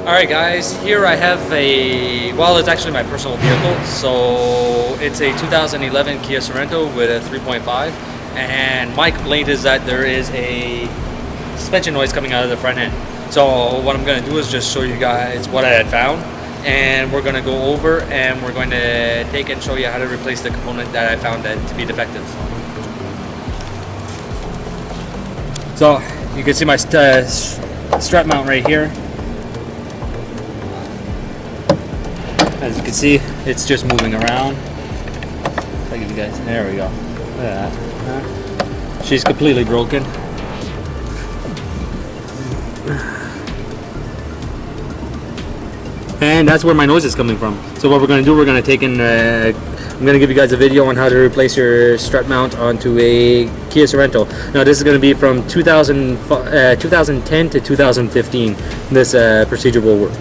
Alright guys, here I have well, it's actually my personal vehicle. So it's a 2011 Kia Sorento with a 3.5, and my complaint is that there is a suspension noise coming out of the front end. So what I'm going to do is just show you guys what I had found, and we're going to go over and we're going to take and show you how to replace the component that I found that to be defective. So you can see my strap mount right here. As you can see, it's just moving around. I'll give you guys, there we go. Look at that. She's completely broken. And that's where my noise is coming from. So what we're going to do, we're going to take in, I'm going to give you guys a video on how to replace your strut mount onto a Kia Sorento. Now this is going to be from 2010 to 2015. This procedure will work.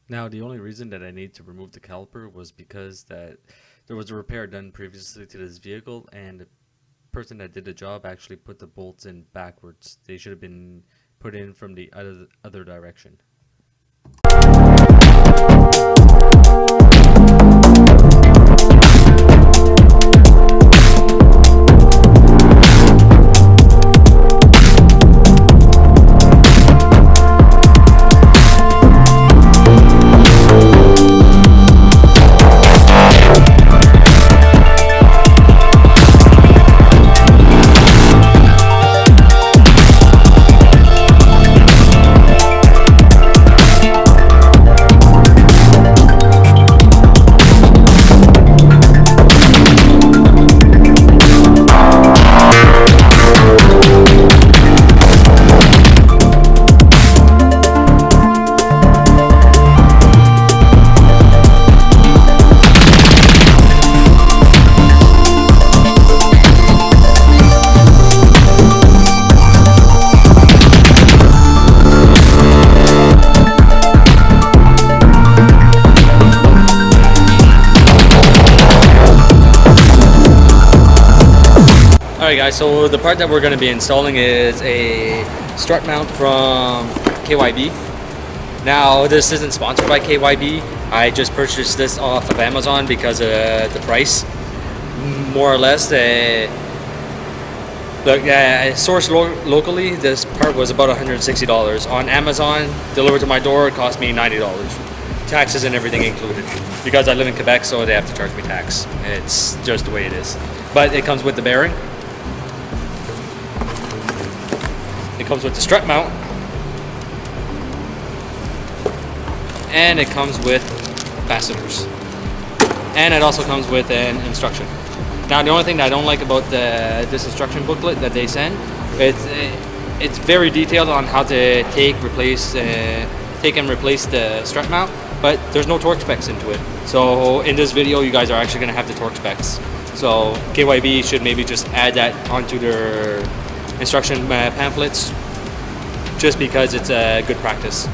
Now, the only reason that I need to remove the caliper was because that there was a repair done previously to this vehicle, and the person that did the job actually put the bolts in backwards. They should have been put in from the other direction. Alright guys, so the part that we're going to be installing is a strut mount from KYB. Now, this isn't sponsored by KYB. I just purchased this off of Amazon because of the price. More or less, sourced locally, this part was about $160. On Amazon, delivered to my door, it cost me $90. Taxes and everything included. Because I live in Quebec, so they have to charge me tax. It's just the way it is. But it comes with the bearing. It comes with the strut mount. And it comes with fasteners. And it also comes with an instruction. Now, the only thing that I don't like about this instruction booklet that they send, it's very detailed on how to take and replace the strut mount, but there's no torque specs into it. So in this video, you guys are actually going to have the torque specs. So KYB should maybe just add that onto their instruction pamphlets, just because it's a good practice.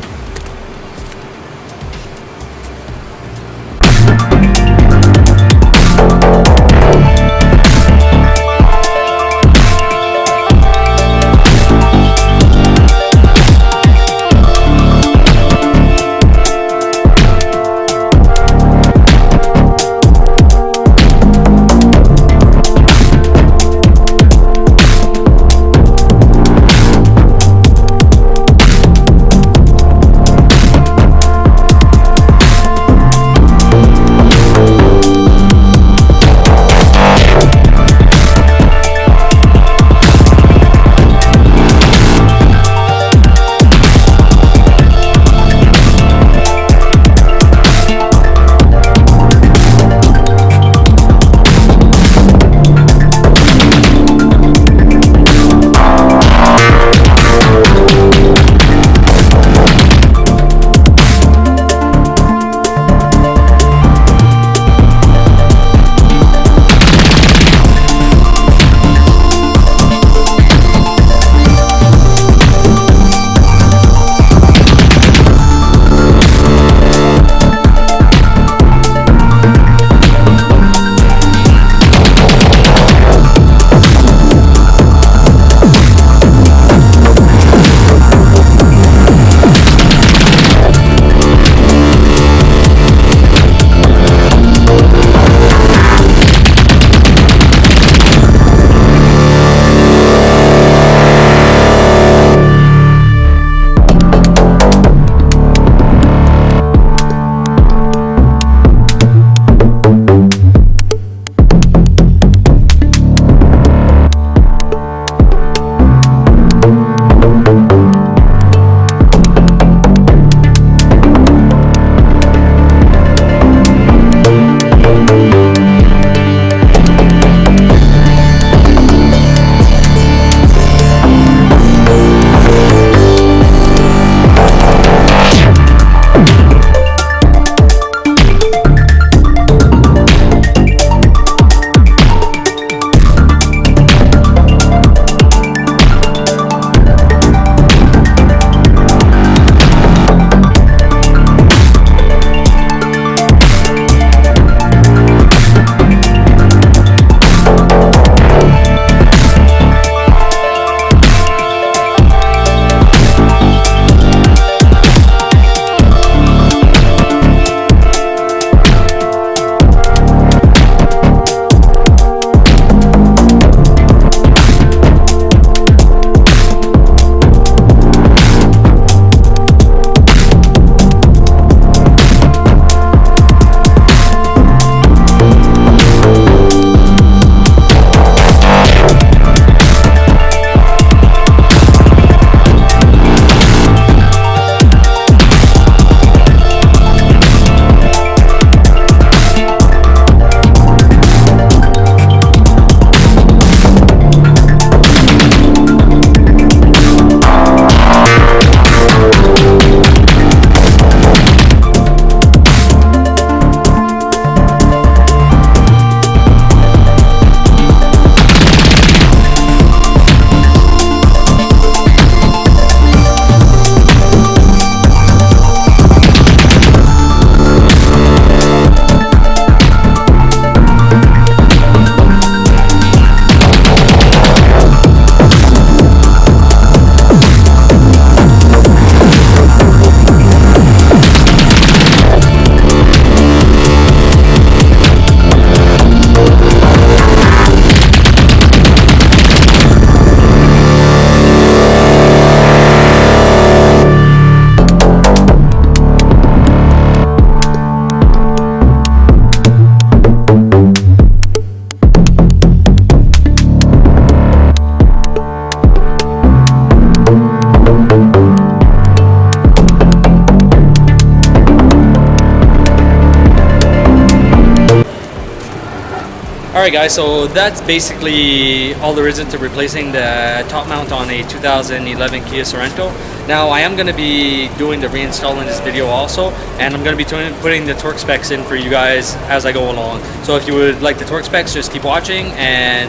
Alright guys, so that's basically all there is into replacing the top mount on a 2011 Kia Sorento. Now I am going to be doing the reinstall in this video also, and I'm going to be putting the torque specs in for you guys as I go along. So if you would like the torque specs, just keep watching, and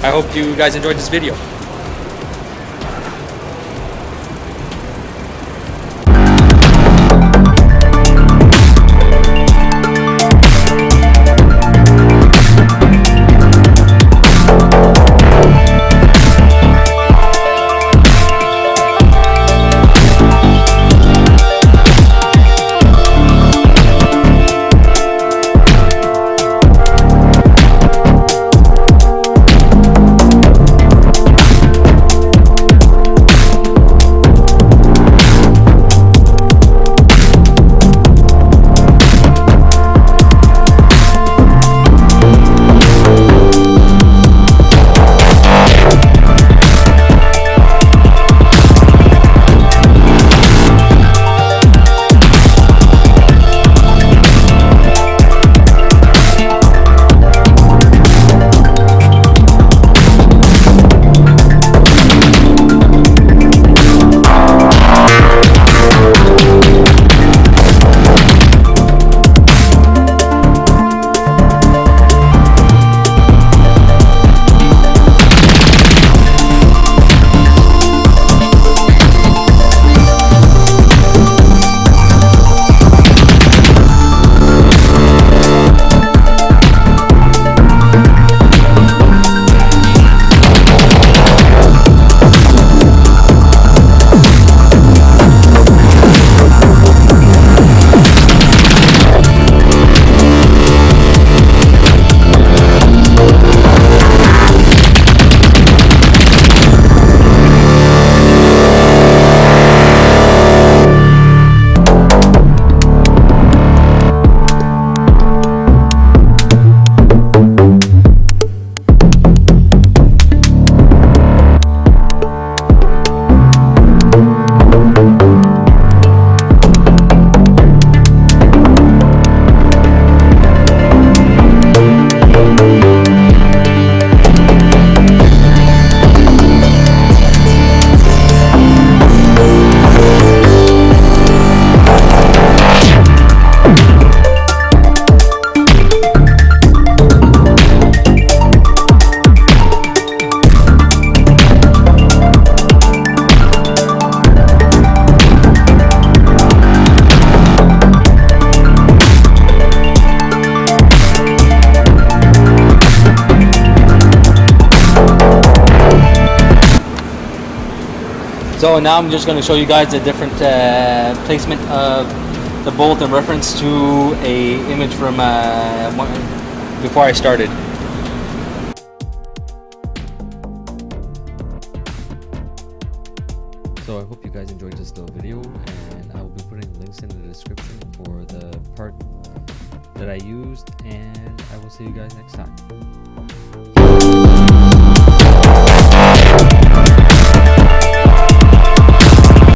I hope you guys enjoyed this video. So now I'm just going to show you guys the different placement of the bolt in reference to a image from before I started. So I hope you guys enjoyed this little video, and I will be putting links in the description for the part that I used, and I will see you guys next time.